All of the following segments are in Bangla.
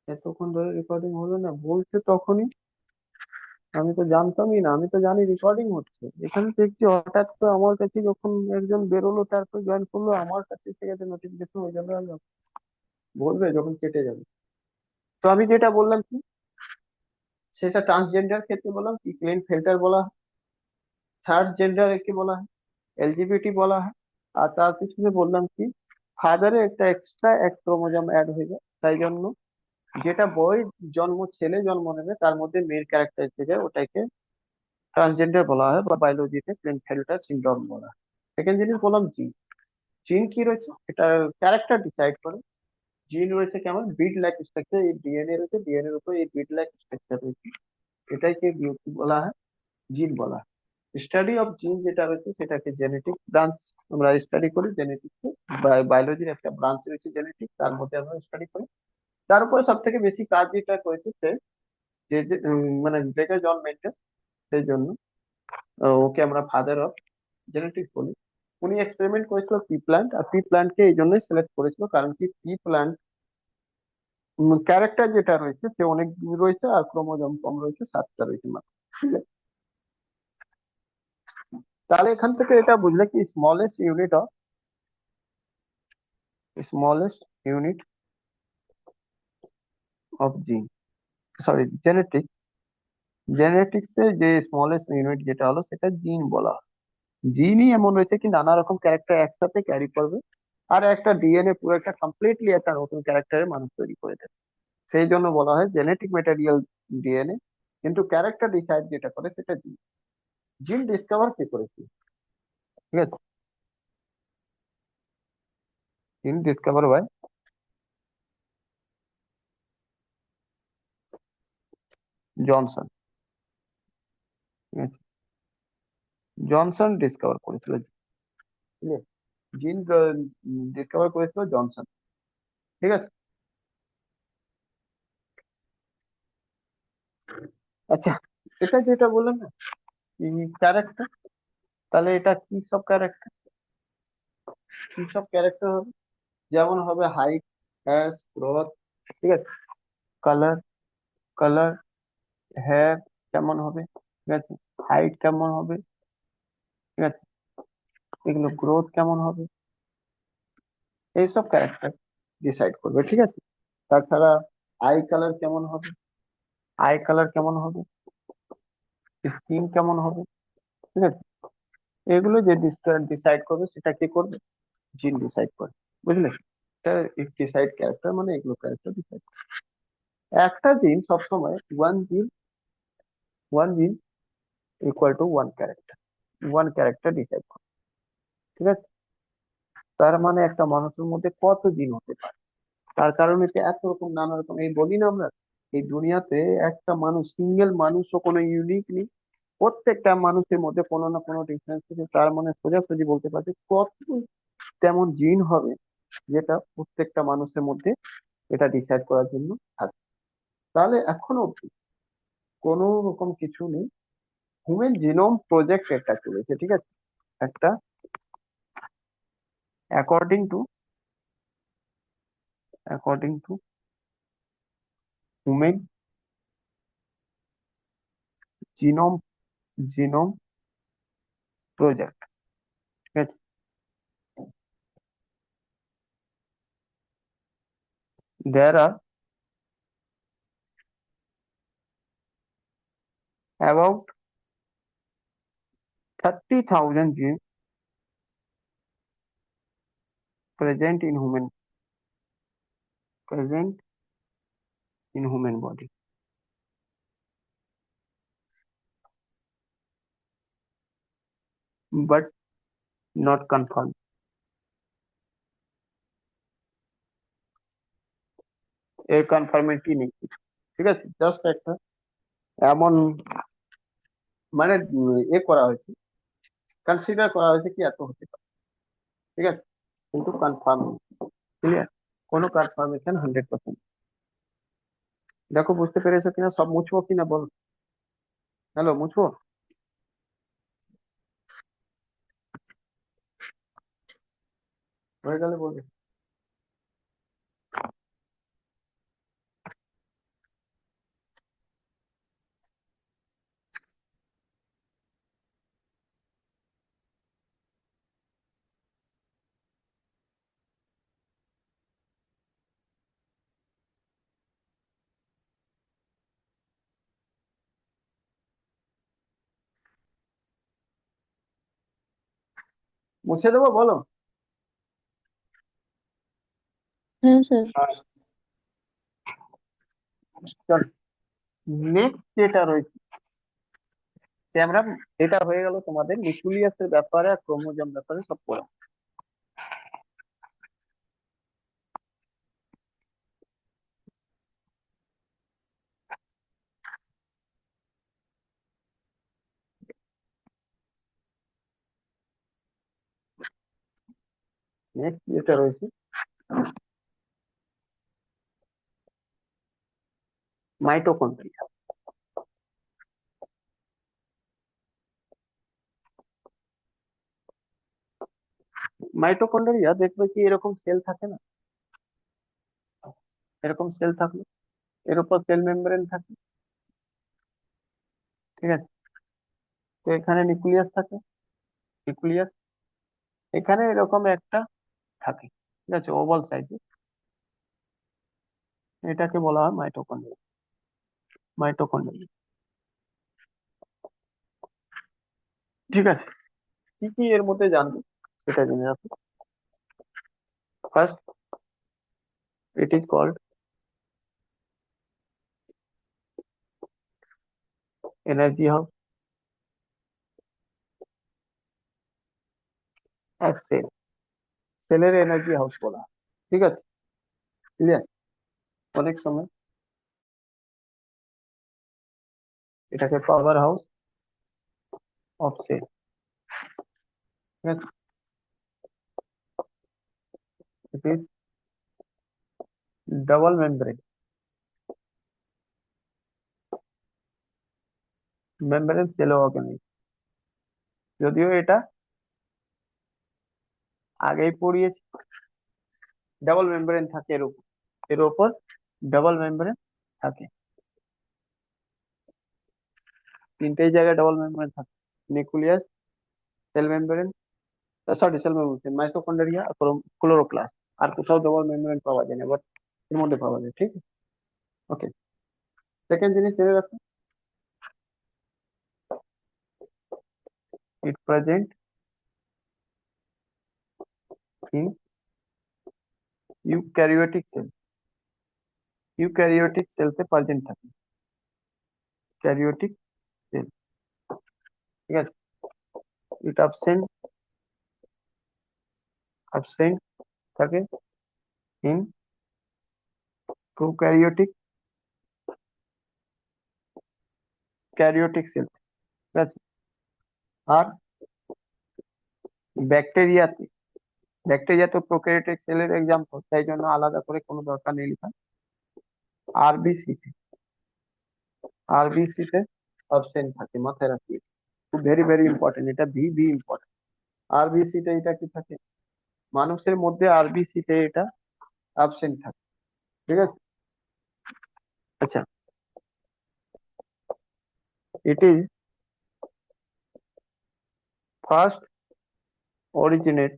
এতক্ষণ ধরে রেকর্ডিং হলো না বলছে তখনই? আমি তো জানতামই না, আমি তো জানি রেকর্ডিং হচ্ছে। এখানে দেখছি হঠাৎ করে আমার কাছে যখন একজন বেরোলো তারপর জয়েন করলো, আমার কাছে এসে গেছে নোটিফিকেশন হয়ে যাবে, আর বলবে যখন কেটে যাবে। তো আমি যেটা বললাম কি, সেটা ট্রান্সজেন্ডার ক্ষেত্রে বললাম কি প্লেন ফিল্টার বলা হয়, থার্ড জেন্ডার একে বলা হয়, এলজিবিটি বলা হয়। আর তার পিছনে বললাম কি, ফাদারে একটা এক্সট্রা এক ক্রোমোজোম অ্যাড হয়ে যায়, তাই জন্য যেটা বই জন্ম ছেলে জন্ম নেবে তার মধ্যে মেয়ের ক্যারেক্টার এসে যায়, ওটাকে ট্রান্সজেন্ডার বলা হয় বা বায়োলজিতে প্লেনফেল্টার সিনড্রোম বলা হয়। সেকেন্ড জিনিস বললাম জিন। জিন কি রয়েছে, এটা ক্যারেক্টার ডিসাইড করে। জিন রয়েছে কেমন, বিড লাইক স্ট্রাকচার, এই ডিএনএ রয়েছে, ডিএনএ এর উপর এই বিড লাইক স্ট্রাকচার রয়েছে, এটাকে কি বলা হয়, জিন বলা হয়। স্টাডি অফ জিন যেটা রয়েছে সেটাকে জেনেটিক ব্রাঞ্চ আমরা স্টাডি করি, জেনেটিক্স বায়োলজির একটা ব্রাঞ্চ রয়েছে জেনেটিক, তার মধ্যে আমরা স্টাডি করি। তার উপরে সব থেকে বেশি কাজ যেটা করেছে সে, মানে যেটা জন মেন্ডেল, সেই জন্য ওকে আমরা ফাদার অফ জেনেটিক্স বলি। উনি এক্সপেরিমেন্ট করেছিল পি প্ল্যান্ট, আর পি প্ল্যান্টকে এই জন্যই সিলেক্ট করেছিল কারণ কি পি প্ল্যান্ট ক্যারেক্টার যেটা রয়েছে সে অনেক রয়েছে, আর ক্রোমোজোম কম রয়েছে, 7টা রয়েছে মাত্র। ঠিক আছে, তাহলে এখান থেকে এটা বুঝলে কি স্মলেস্ট ইউনিট অফ জিন, সরি জেনেটিক্স, জেনেটিক্সে যে স্মলেস্ট ইউনিট যেটা হলো সেটা জিন বলা হয়। জিনই এমন রয়েছে কি নানা রকম ক্যারেক্টার একসাথে ক্যারি করবে, আর একটা ডিএনএ পুরো একটা কমপ্লিটলি একটা নতুন ক্যারেক্টারের মানুষ তৈরি করে দেবে। সেই জন্য বলা হয় জেনেটিক ম্যাটেরিয়াল ডিএনএ, কিন্তু ক্যারেক্টার ডিসাইড যেটা করে সেটা জিন। জিন ডিসকভার কে করেছে? ঠিক আছে, জিন ডিসকভার বাই জনসন। ঠিক আছে, জনসন ডিসকভার করেছিল। ঠিক আছে, জিন ডিসকভার করেছিল জনসন। ঠিক আছে, আচ্ছা, এটা যেটা বললাম না ক্যারেক্টার, তাহলে এটা কি সব ক্যারেক্টার, কি সব ক্যারেক্টার হবে? যেমন হবে হাইট, হ্যাস, গ্রোথ, ঠিক আছে, কালার, কালার, হেয়ার কেমন হবে, ঠিক আছে, হাইট কেমন হবে, ঠিক আছে, এগুলো গ্রোথ কেমন হবে, এইসব ক্যারেক্টার ডিসাইড করবে। ঠিক আছে, তাছাড়া আই কালার কেমন হবে, আই কালার কেমন হবে, স্কিন কেমন হবে, ঠিক আছে, এগুলো যে ডিসাইড করবে সেটা কি করবে, জিন ডিসাইড করে। বুঝলে, এটা ডিসাইড ক্যারেক্টার মানে এগুলো ক্যারেক্টার ডিসাইড। একটা জিন সবসময় ওয়ান জিন equal to one character decide করে। ঠিক আছে, তার মানে একটা মানুষের মধ্যে কত জিন হতে পারে, তার কারণে তো এত রকম নানা রকম, এই বলি না আমরা, এই দুনিয়াতে একটা মানুষ, সিঙ্গেল মানুষও কোনো ইউনিক নেই, প্রত্যেকটা মানুষের মধ্যে কোনো না কোনো ডিফারেন্স আছে। তার মানে সোজাসুজি বলতে পারছে কত তেমন জিন হবে যেটা প্রত্যেকটা মানুষের মধ্যে এটা ডিসাইড করার জন্য থাকে। তাহলে এখনো অব্দি কোনো রকম কিছু নেই। হিউম্যান জিনোম প্রজেক্ট একটা চলেছে, ঠিক আছে, একটা according to according to human genome genome project. ঠিক আছে, there are about 30,000 genes present in present human body, but not confirmed. এর কনফার্মেটি নেই। ঠিক আছে, জাস্ট একটা এমন মানে করা হয়েছে, কনসিডার করা হয়েছে কি এত হতে পারে। ঠিক আছে, কিন্তু কনফার্ম, ক্লিয়ার, কোনো কনফার্মেশন 100%। দেখো বুঝতে পেরেছো কিনা, সব মুছবো কিনা বল, হ্যালো মুছবো, হয়ে গেলে বলবে। মুছে দেবো বলো? হ্যাঁ স্যার। চল, নেক্সট যেটা রয়েছে যে আমরা, এটা হয়ে গেল তোমাদের নিউক্লিয়াসের ব্যাপারে আর ক্রোমোজোম ব্যাপারে সব পড়া। নেক্সট যেটা রয়েছে মাইটোকন্ড্রিয়া। মাইটোকন্ড্রিয়া দেখবে কি এরকম সেল থাকে না, এরকম সেল থাকলো, এর উপর সেল মেমব্রেন থাকে, ঠিক আছে? তো এখানে নিউক্লিয়াস থাকে, নিউক্লিয়াস এখানে এরকম একটা থাকে, ঠিক আছে, ওভাল সাইজে। এটাকে বলা হয় মাইটোকন্ড্রিয়া। মাইটোকন্ড্রিয়া, ঠিক আছে। কি কি এর মধ্যে জানবে সেটা জেনে রাখো। First, it is called energy house of cell. সেলের এনার্জি হাউস বলা হয়, ঠিক আছে, ক্লিয়ার? অনেক সময় এটাকে পাওয়ার হাউস অফ সেল, ঠিক আছে। It is double membrane, membrane sell organism. যদিও এটা আগেই পড়িয়েছি, ডাবল মেমব্রেন থাকে এর উপর, এর উপর ডাবল মেমব্রেন থাকে, তিনটেই জায়গায় ডাবল মেমব্রেন থাকে। Nucleus, cell membrane, sorry cell membrane, mitochondria, chloroplast. আর কোথাও ডাবল মেমব্রেন পাওয়া যায় না, বাট এর মধ্যে পাওয়া যায়, ঠিক আছে? ওকে, সেকেন্ড জিনিস জেনে রাখো, it present in eukaryotic cell. Eukaryotic সেলতে প্রেজেন্ট থাকে, ক্যারিওটিক সেল, ঠিক আছে। ইট অ্যাবসেন্ট, অ্যাবসেন্ট থাকে ইন প্রোক্যারিওটিক, ক্যারিওটিক সেল, ঠিক আছে। আর ব্যাকটেরিয়াতে, ব্যাকটেরিয়া তো প্রোক্যারিওটিক সেলের এক্সাম্পল, তাই জন্য আলাদা করে কোনো দরকার নেই লেখা। আরবিসি, আরবিসি তে অবসেন্ট থাকে, মাথায় রাখি, খুব ভেরি ভেরি ইম্পর্টেন্ট, এটা ভি ভি ইম্পর্টেন্ট। আরবিসি তে এটা কি থাকে, মানুষের মধ্যে আরবিসি তে এটা অ্যাবসেন্ট থাকে, ঠিক আছে। আচ্ছা, it is first originate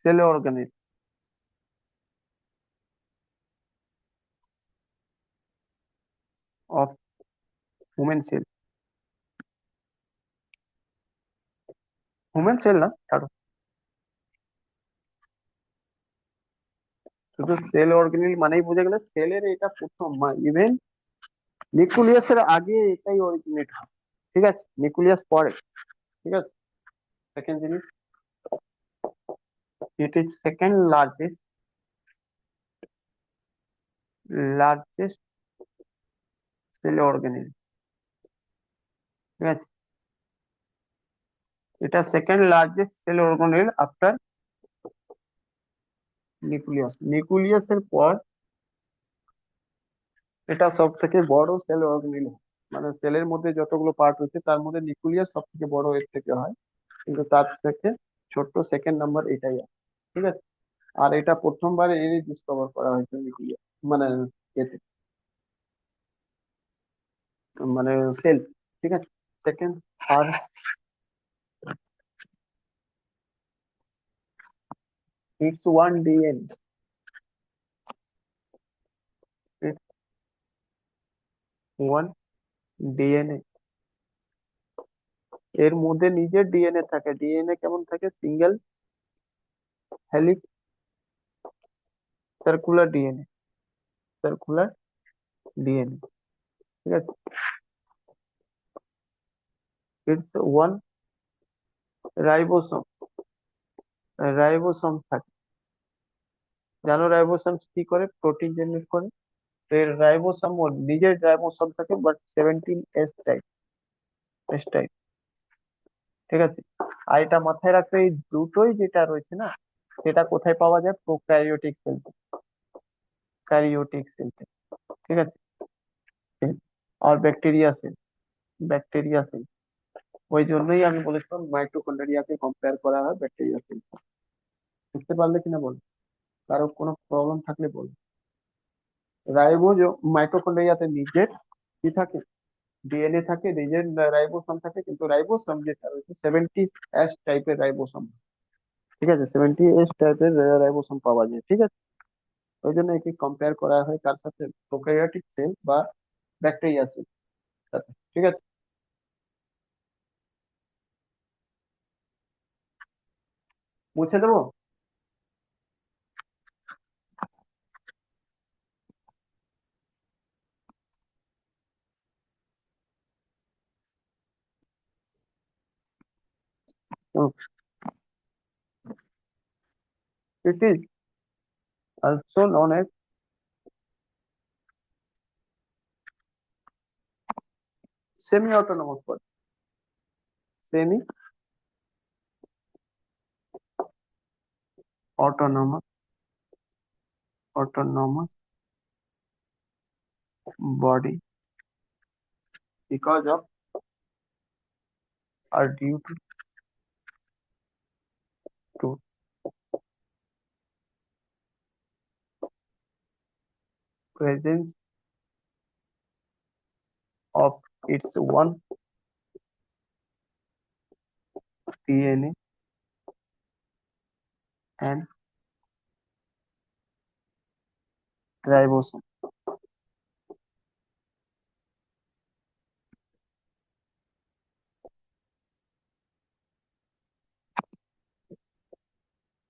cell organism of human cell. Human cell না, ছাড়ো, শুধু সেল অর্গানিল মানেই বুঝে গেলে সেলের এটা প্রথম, ইভেন নিউক্লিয়াসের আগে এটাই অরিজিনেট হয়, ঠিক আছে, নিউক্লিয়াস পরে, ঠিক আছে। সেকেন্ড জিনিস, it is second largest, largest cell organism, ঠিক আছে। এটা second largest cell organism after nucleus. নিউক্লিয়াসের পর এটা সব থেকে বড় সেল অর্গানিজম, মানে সেলের মধ্যে যতগুলো পার্ট রয়েছে তার মধ্যে নিউক্লিয়াস সব থেকে বড় এর থেকে হয়, কিন্তু তার থেকে ছোট্ট সেকেন্ড নাম্বার এটাই আছে, ঠিক আছে। আর এটা প্রথমবার এনে ডিসকভার করা হয়েছে নিউক্লিয়াস, মানে এতে, মানে সেল, ঠিক আছে। সেকেন্ড, আর it's one DNA, it's one DNA এর মধ্যে নিজের ডিএনএ থাকে। ডিএনএ কেমন থাকে? Single helix, circular DNA, circular DNA. ঠিক আছে, ইটস ওয়ান রাইবোসোম, রাইবোসোম থাকে। জানো রাইবোসোম কি করে? প্রোটিন জেনারেট করে। তো এর রাইবোসোম, ওর নিজের রাইবোসোম থাকে, বাট 17 এস টাইপ। ঠিক আছে, আর এটা মাথায় রাখতে, এই দুটোই যেটা রয়েছে না, সেটা কোথায় পাওয়া যায়? Prokaryotic cell, eukaryotic cell. ঠিক আছে, আর ব্যাকটেরিয়া সেল, ব্যাকটেরিয়া সেল। ওই জন্যই আমি বলেছিলাম মাইটোকন্ড্রিয়াকে কম্পেয়ার করা হয় ব্যাকটেরিয়া সেল। বুঝতে পারলে কিনা বলো? কারো কোনো প্রবলেম থাকলে বলো। রাইবোজ, মাইটোকন্ড্রিয়াতে নিজের কি থাকে? ডিএনএ থাকে, নিজের রাইবোসোম থাকে, কিন্তু রাইবোসোম যেটা রয়েছে 70 এস টাইপের রাইবোসোম। ঠিক আছে, 70 এস টাইপের রাইবোসোম পাওয়া যায়। ঠিক আছে, ওই জন্য একে কম্পেয়ার করা হয় কার সাথে? প্রোক্যারিওটিক সেল বা ব্যাকটেরিয়া সেল সাথে। ঠিক আছে, মুছে দেবো? It is also known as semi autonomous body, semi autonomous, autonomous body because of or due to presence of its one DNA and ribosome.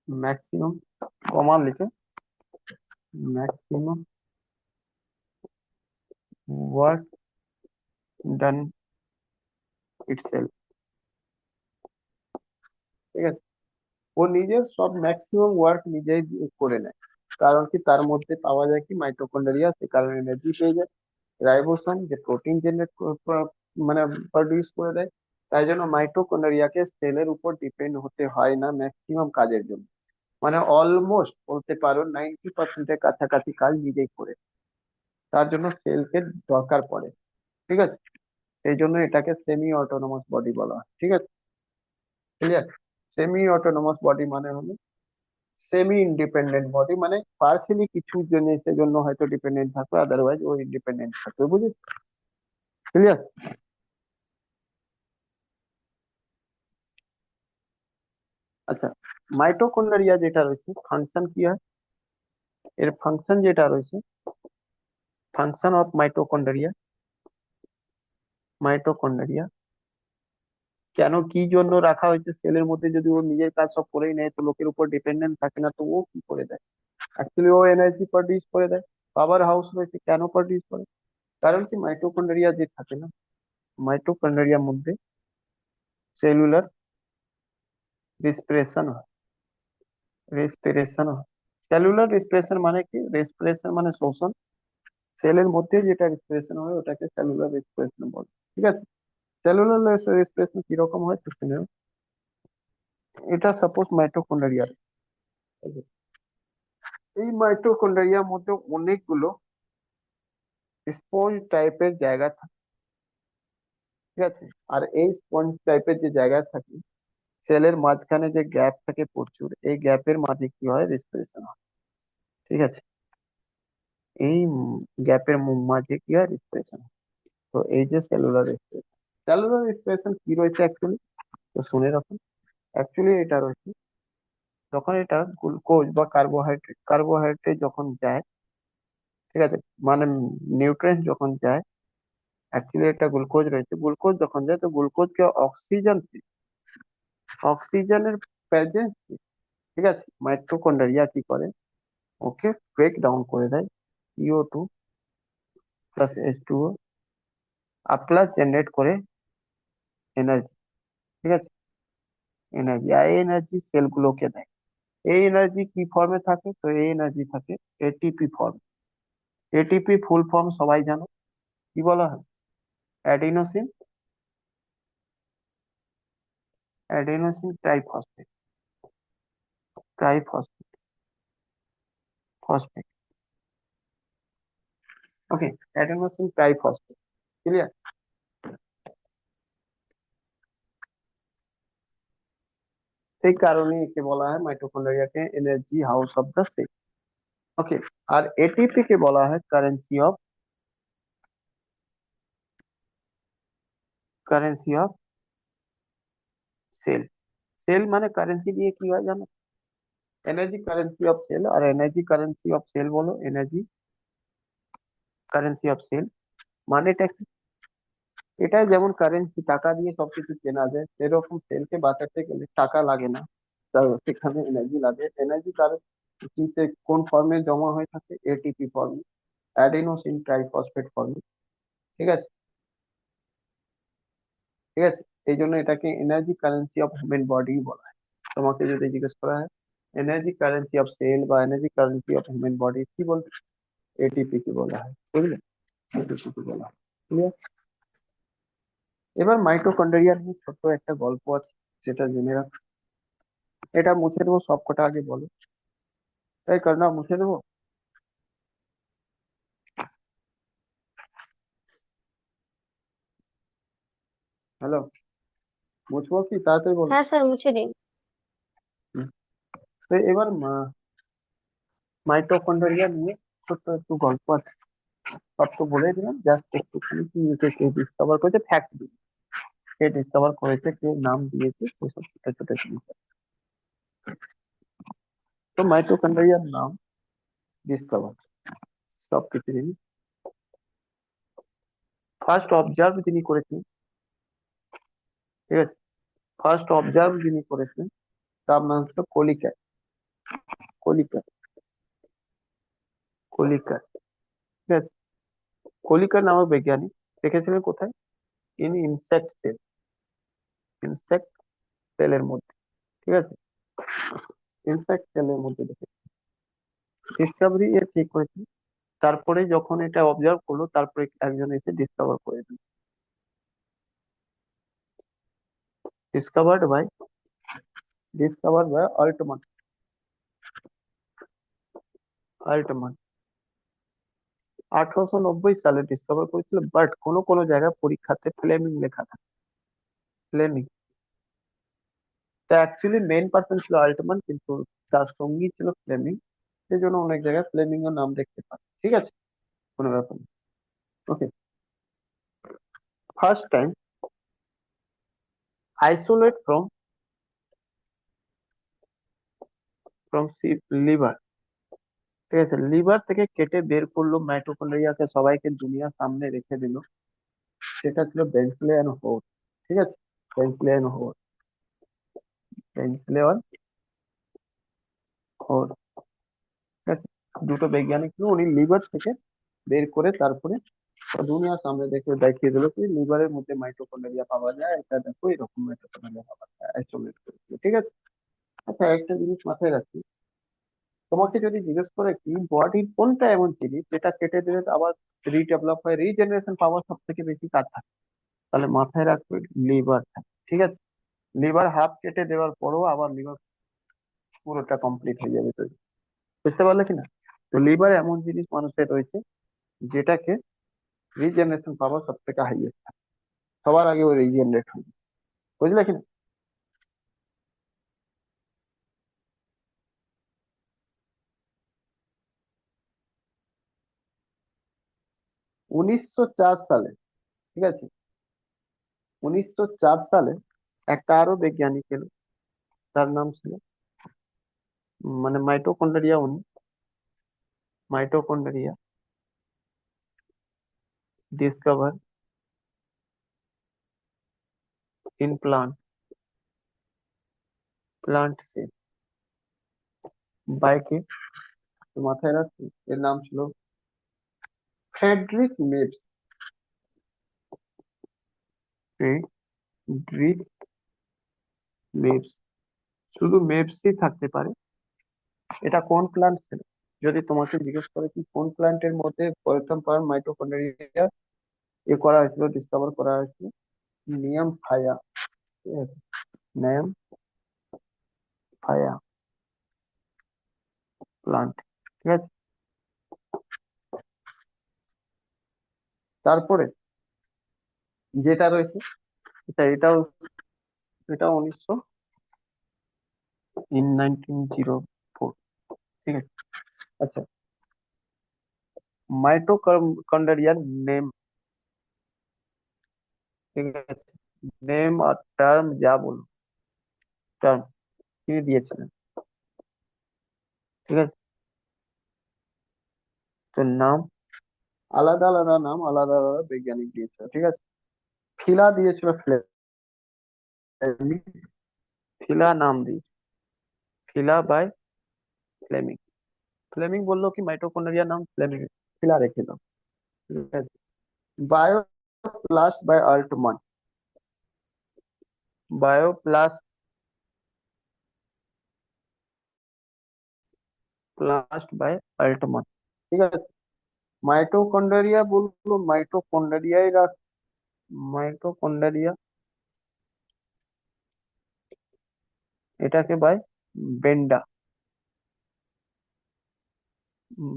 Maximum comma लिखे, maximum work done itself। ঠিক আছে, ও নিজের সব ম্যাক্সিমাম ওয়ার্ক নিজেই করে নেয়। কারণ কি? তার মধ্যে পাওয়া যায় কি? মাইটোকন্ড্রিয়া, সে কারণে এনার্জি পেয়ে যায়। রাইবোসোম যে প্রোটিন জেনারেট মানে প্রডিউস করে দেয়। তাই জন্য মাইটোকন্ড্রিয়াকে সেলের উপর ডিপেন্ড হতে হয় না ম্যাক্সিমাম কাজের জন্য। মানে অলমোস্ট বলতে পারো 90%-এর কাছাকাছি কাজ নিজেই করে। তার জন্য সেলকে দরকার পড়ে। ঠিক আছে, এই জন্য এটাকে সেমি অটোনমাস বডি বলা হয়। ঠিক আছে, ক্লিয়ার? সেমি অটোনমাস বডি মানে হলো সেমি ইন্ডিপেন্ডেন্ট বডি, মানে পার্সিয়ালি কিছু জিনিসের জন্য হয়তো ডিপেন্ডেন্ট থাকবে, আদারওয়াইজ ও ইন্ডিপেন্ডেন্ট থাকবে। বুঝেছ? ক্লিয়ার? আচ্ছা, মাইটোকন্ড্রিয়া যেটা রয়েছে, ফাংশন কি হয় এর? ফাংশন যেটা রয়েছে, ফাংশন অফ মাইটোকন্ড্রিয়া, মাইটোকন্ড্রিয়া কেন কি জন্য রাখা হয়েছে সেলের মধ্যে? যদি ও নিজের কাজ সব করেই নেয়, তো লোকের উপর ডিপেন্ডেন্ট থাকে না, তো ও কি করে দেয়? অ্যাকচুয়ালি ও এনার্জি প্রডিউস করে দেয়। পাওয়ার হাউস রয়েছে, কেন প্রডিউস করে? কারণ কি? মাইটোকন্ড্রিয়া যে থাকে না, মাইটোকন্ড্রিয়ার মধ্যে সেলুলার রেসপিরেশন হয়, রেসপিরেশন হয়। সেলুলার রেসপিরেশন মানে কি? রেসপিরেশন মানে শ্বসন। সেলের মধ্যে যেটা রেসপিরেশন হয় ওটাকে সেলুলার রেসপিরেশন বলে। ঠিক আছে, সেলুলার রেসপিরেশন কিরকম হয় তো শুনে নাও। এটা সাপোজ মাইটোকন্ড্রিয়া, এই মাইটোকন্ড্রিয়ার মধ্যে অনেকগুলো স্পঞ্জ টাইপের জায়গা থাকে। ঠিক আছে, আর এই স্পঞ্জ টাইপের যে জায়গা থাকে, সেলের মাঝখানে যে গ্যাপ থাকে প্রচুর, এই গ্যাপের মাঝে কি হয়? রেসপিরেশন হয়। ঠিক আছে, এই গ্যাপের মাঝে কি হয়? রেসপিরেশন। তো এই যে সেলুলার রেসপিরেশন, সেলুলার রেসপিরেশন কি রয়েছে অ্যাকচুয়ালি, তো শুনে রাখুন। অ্যাকচুয়ালি এটা রয়েছে, যখন এটা গ্লুকোজ বা কার্বোহাইড্রেট, কার্বোহাইড্রেট যখন যায়, ঠিক আছে, মানে নিউট্রিয়েন্ট যখন যায়, অ্যাকচুয়ালি একটা গ্লুকোজ রয়েছে, গ্লুকোজ যখন যায় তো গ্লুকোজকে অক্সিজেনের প্রেজেন্স, ঠিক আছে, মাইটোকন্ড্রিয়া কি করে, ওকে ব্রেক ডাউন করে দেয়, CO2 plus H2O plus generate করে এনার্জি, ঠিক আছে, এনার্জি, আর এনার্জি সেলগুলোকে দেয়। এই এনার্জি কি ফর্মে থাকে, তো এই এনার্জি থাকে ATP form. ATP full form সবাই জানো, কি বলা হয়, adenosine adenosine triphosphate, triphosphate phosphate, okay, adenosine triphosphate, clear. সেই কারণে একে বলা হয় মাইটোকন্ড্রিয়াকে energy house of the cell, okay. আর এটিপি কে বলা হয় কারেন্সি অফ সেল। সেল মানে কারেন্সি দিয়ে কি হয় জানো, এনার্জি কারেন্সি অফ সেল, আর এনার্জি কারেন্সি অফ সেল বলো, এনার্জি কারেন্সি অফ সেল মানেটা কি, এটা যেমন কারেন্সি টাকা দিয়ে সবকিছু কেনা যায়, সেরকম সেলকে বাঁচাতে গেলে টাকা লাগে না, সেখানে এনার্জি লাগে। এনার্জি কারেন্সিতে কোন ফর্মে জমা হয়ে থাকে, এটিপি ফর্মে, অ্যাডিনোসিন ট্রাইফসফেট ফর্মে, ঠিক আছে, ঠিক আছে। এই জন্য এটাকে energy currency of human body বলা হয়। তোমাকে যদি জিজ্ঞেস করা হয় এনার্জি কারেন্সি অফ সেল বা energy currency of human body কি বলতে, এটিপি কি বলা হয়, বুঝলে, এটিপি কি বলা হয়, ক্লিয়ার। এবার মাইটোকন্ড্রিয়া নিয়ে ছোট্ট একটা গল্প আছে, যেটা জেনে রাখ। এটা মুছে দেবো সবকটা, আগে বলো, তাই করনা, মুছে দেবো। হ্যালো, মুছবো কি, তাড়াতাড়ি বলো। হ্যাঁ স্যার, মুছে দিন। হুম। তো এবার মাইটোকন্ড্রিয়া নিয়ে ছোট্ট একটু গল্প আছে, সব তো বলে দিলাম, জাস্ট একটুখানি কি কে ডিসকভার করেছে, ফ্যাক্ট দিই, কে ডিসকভার করেছে, কে নাম দিয়েছে, সেসব ছোট ছোট জিনিস আছে। তো মাইটোকন্ড্রিয়ার নাম ডিসকভার, সব কিছু জিনিস ফার্স্ট অবজার্ভ যিনি করেছেন, ঠিক আছে, ফার্স্ট অবজার্ভ যিনি করেছেন তার নাম ছিল কলিকার, কলিকার, কলিকার, ঠিক আছে। কলিকার নামক বৈজ্ঞানিক দেখেছিলেন কোথায়, ইন ইনসেক্ট সেল, ইনসেক্ট সেলের মধ্যে, ঠিক আছে, ইনসেক্ট সেলের মধ্যে দেখে ডিসকাভারি এর ঠিক করেছে। তারপরে যখন এটা অবজার্ভ করলো, তারপরে একজন এসে ডিসকভার করে দিল, ডিসকভার্ড বাই অল্টমান, অল্টমান 1890 সালে ডিসকভার করেছিল, বাট কোনো কোনো জায়গায় পরীক্ষাতে ফ্লেমিং লেখা থাকে, ফ্লেমিং। তা অ্যাকচুয়ালি মেইন পার্সন ছিল আল্টমান, কিন্তু তার সঙ্গী ছিল ফ্লেমিং, সেই জন্য অনেক জায়গায় ফ্লেমিং এর নাম দেখতে পাই, ঠিক আছে, কোনো ব্যাপার না, okay. First time isolate from liver, ঠিক আছে, লিভার থেকে কেটে বের করলো মাইটোকন্ড্রিয়াকে, সবাইকে দুনিয়ার সামনে রেখে দিল, সেটা ছিল বেন্সলে অ্যান্ড হোল, ঠিক আছে, বেন্সলে অ্যান্ড হোল, বেন্সলে অ্যান্ড হোল, ঠিক আছে। দুটো বৈজ্ঞানিক ছিল, উনি লিভার থেকে বের করে তারপরে দুনিয়ার সামনে দেখিয়ে দিল কি লিভারের মধ্যে মাইটোকন্ড্রিয়া পাওয়া যায়, এটা দেখো এরকম মাইটোকন্ড্রিয়া পাওয়া যায়, আইসোলেট করেছিল, ঠিক আছে। আচ্ছা, একটা জিনিস মাথায় রাখি, তোমাকে যদি জিজ্ঞেস করে কি বডির কোনটা এমন জিনিস যেটা কেটে দিলে আবার রিডেভেলপ হয়, রিজেনারেশন পাওয়ার সব থেকে বেশি কার থাকে, তাহলে মাথায় রাখবে লিভার থাকে, ঠিক আছে। লিভার হাফ কেটে দেওয়ার পরও আবার লিভার পুরোটা কমপ্লিট হয়ে যাবে, তো বুঝতে পারলে কিনা। তো লিভার এমন জিনিস মানুষের রয়েছে যেটাকে রিজেনারেশন পাওয়ার সব থেকে হাইয়েস্ট থাকে, সবার আগে ওই রিজেনারেট হয়, বুঝলে কিনা। 1904 সালে, ঠিক আছে, 1904 সালে একটা আরো বৈজ্ঞানিক এলো, তার নাম ছিল মানে মাইটোকন্ড্রিয়া, উনি mitochondria discover in plant, plant cell by কে, তো মাথায় রাখছি এর নাম ছিল ফ্রেডরিক মেবস। ফ্রেডরিক মেবস, শুধু মেবসই থাকতে পারে। এটা কোন প্লান্ট ছিল? যদি তোমাকে জিজ্ঞেস করে কি কোন প্ল্যান্টের মধ্যে প্রথম মাইটোকন্ড্রিয়া করা হয়েছিল, ডিসকভার করা হয়েছিল, নিয়াম ফায়া, ঠিক আছে, নিয়াম ফায়া প্লান্ট, ঠিক আছে। তারপরে যেটা রয়েছে এটাও এটা 1904, ঠিক আছে। আচ্ছা, মাইটোকন্ড্রিয়ার নেম, ঠিক আছে, নেম আর টার্ম যা বলো, টার্ম তিনি দিয়েছিলেন, ঠিক আছে। তো নাম আলাদা আলাদা, নাম আলাদা আলাদা বৈজ্ঞানিক দিয়েছিল, ঠিক আছে। ফিলা দিয়েছিল ফ্লেমিং, ফিলা নাম দিয়েছে ফিলা বাই ফ্লেমিং। ফ্লেমিং বললো কি মাইটোকন্ড্রিয়ার নাম ফ্লেমিং, ফিলা রেখে দাও, ঠিক আছে। বায়োপ্লাস্ট বাই আল্টমান, বায়োপ্লাস্ট প্লাস্ট বাই আল্টমান, ঠিক আছে। মাইটোকন্ড্রিয়া বললো মাইটোকন্ড্রিয়াই রাখ, মাইটোকন্ড্রিয়া এটাকে বাই বেন্ডা,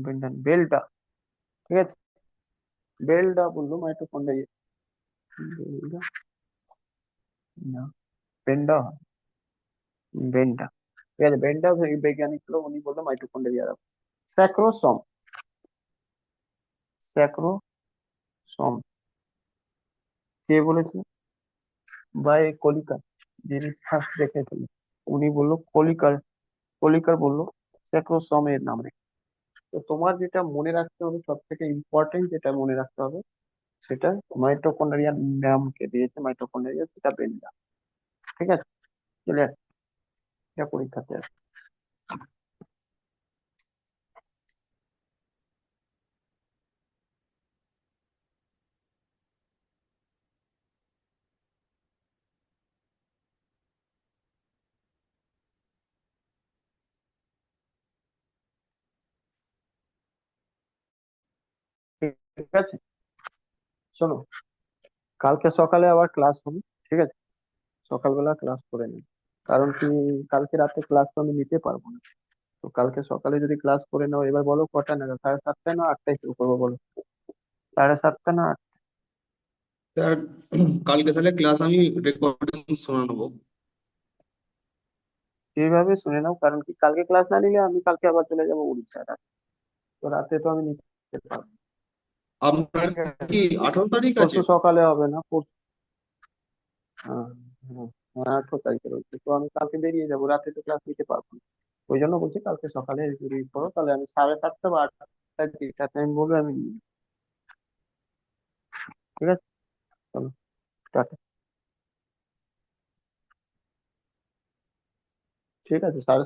বেন্ডা বেলটা, ঠিক আছে। বেলডা বললো মাইটোকন্ড্রিয়া, বেলডা না, বেন্ডা হয়, বেন্ডা, ঠিক আছে। বেন্ডা বৈজ্ঞানিক ছিল, উনি বললো মাইটোকন্ড্রিয়া। স্যাক্রোসোম, স্যাক্রোসোম কে বলেছিল? বাই কলিকার, যিনি ফার্স্ট দেখেছিলেন, উনি বললো কলিকার, কলিকার বললো স্যাক্রোসোম এর নাম রেখে। তো তোমার যেটা মনে রাখতে হবে, সব থেকে ইম্পর্টেন্ট যেটা মনে রাখতে হবে, সেটা মাইটোকন্ড্রিয়ার নামকে দিয়েছে মাইটোকন্ড্রিয়া, সেটা বেন্ডা, ঠিক আছে। চলে আসছে, এটা পরীক্ষাতে আসে। ঠিক আছে, শোনো, কালকে সকালে আবার ক্লাস হবে, ঠিক আছে। সকালবেলা ক্লাস করে নিই, কারণ কি কালকে রাতে ক্লাস তো আমি নিতে পারবো না। তো কালকে সকালে যদি ক্লাস করে নাও, এবার বলো কটা নাগাদ, 7:30 না 8টায় শুরু করবো বলো? 7:30 না 8? স্যার, কালকে তাহলে ক্লাস আমি রেকর্ডিং শুনে নেবো। এইভাবে শুনে নাও, কারণ কি কালকে ক্লাস না নিলে আমি কালকে আবার চলে যাবো উড়িষ্যা, তো রাতে তো আমি নিতে পারবো না, আপনার ঠিক আছে। কি 18 তারিখ আছে? পরশু সকালে হবে না, পরশু, হ্যাঁ, হ্যাঁ, হ্যাঁ, 18 তারিখে রয়েছে, তো আমি কালকে বেরিয়ে যাবো, রাতে তো ক্লাস নিতে পারবো না। ওই জন্য বলছি কালকে সকালে যদি করো, তাহলে আমি 7:30 বা 8টার যেটা টাইম বলবে আমি নিয়ে নেবো, ঠিক আছে। চলো, টাটা। ঠিক আছে, 7:30